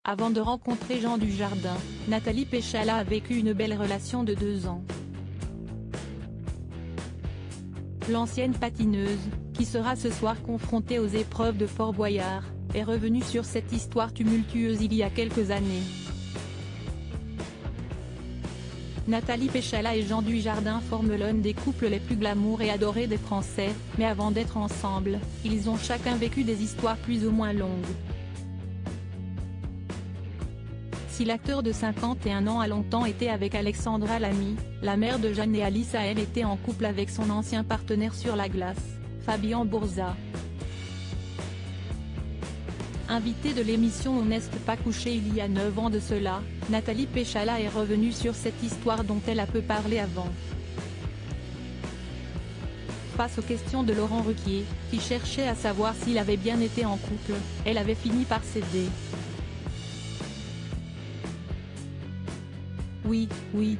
Avant de rencontrer Jean Dujardin, Nathalie Péchala a vécu une belle relation de 2 ans. L'ancienne patineuse, qui sera ce soir confrontée aux épreuves de Fort Boyard, est revenue sur cette histoire tumultueuse il y a quelques années. Nathalie Péchala et Jean Dujardin forment l'un des couples les plus glamour et adorés des Français, mais avant d'être ensemble, ils ont chacun vécu des histoires plus ou moins longues. Si l'acteur de 51 ans a longtemps été avec Alexandra Lamy, la mère de Jeanne et Alice a elle été en couple avec son ancien partenaire sur la glace, Fabien Bourzat. Invitée de l'émission On n'est pas couché il y a 9 ans de cela, Nathalie Péchala est revenue sur cette histoire dont elle a peu parlé avant. Face aux questions de Laurent Ruquier, qui cherchait à savoir s'il avait bien été en couple, elle avait fini par céder. Oui.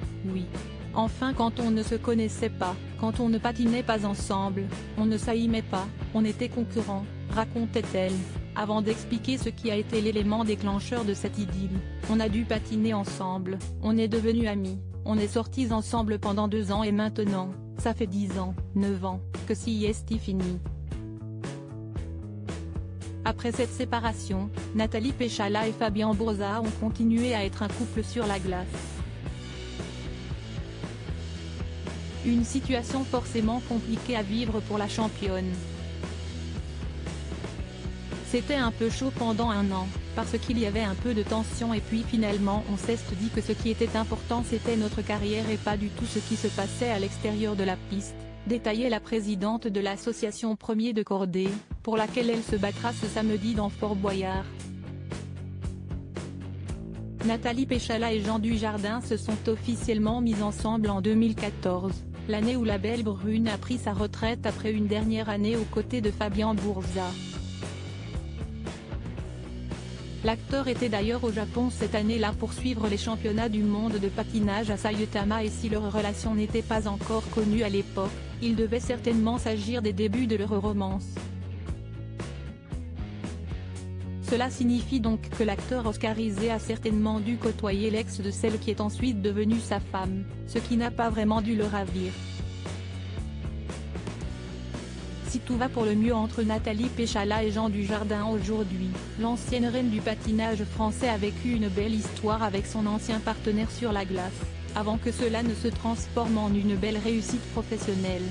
Enfin, quand on ne se connaissait pas, quand on ne patinait pas ensemble, on ne s'aimait pas, on était concurrents, racontait-elle, avant d'expliquer ce qui a été l'élément déclencheur de cette idylle. On a dû patiner ensemble, on est devenus amis, on est sortis ensemble pendant 2 ans et maintenant, ça fait 10 ans, 9 ans, que si est fini. Après cette séparation, Nathalie Péchala et Fabien Bourzat ont continué à être un couple sur la glace. Une situation forcément compliquée à vivre pour la championne. C'était un peu chaud pendant 1 an, parce qu'il y avait un peu de tension et puis finalement on s'est dit que ce qui était important c'était notre carrière et pas du tout ce qui se passait à l'extérieur de la piste, détaillait la présidente de l'association Premier de Cordée, pour laquelle elle se battra ce samedi dans Fort Boyard. Nathalie Péchala et Jean Dujardin se sont officiellement mis ensemble en 2014, l'année où la belle brune a pris sa retraite après une dernière année aux côtés de Fabien Bourzat. L'acteur était d'ailleurs au Japon cette année-là pour suivre les championnats du monde de patinage à Saitama et si leur relation n'était pas encore connue à l'époque, il devait certainement s'agir des débuts de leur romance. Cela signifie donc que l'acteur oscarisé a certainement dû côtoyer l'ex de celle qui est ensuite devenue sa femme, ce qui n'a pas vraiment dû le ravir. Si tout va pour le mieux entre Nathalie Péchala et Jean Dujardin aujourd'hui, l'ancienne reine du patinage français a vécu une belle histoire avec son ancien partenaire sur la glace, avant que cela ne se transforme en une belle réussite professionnelle.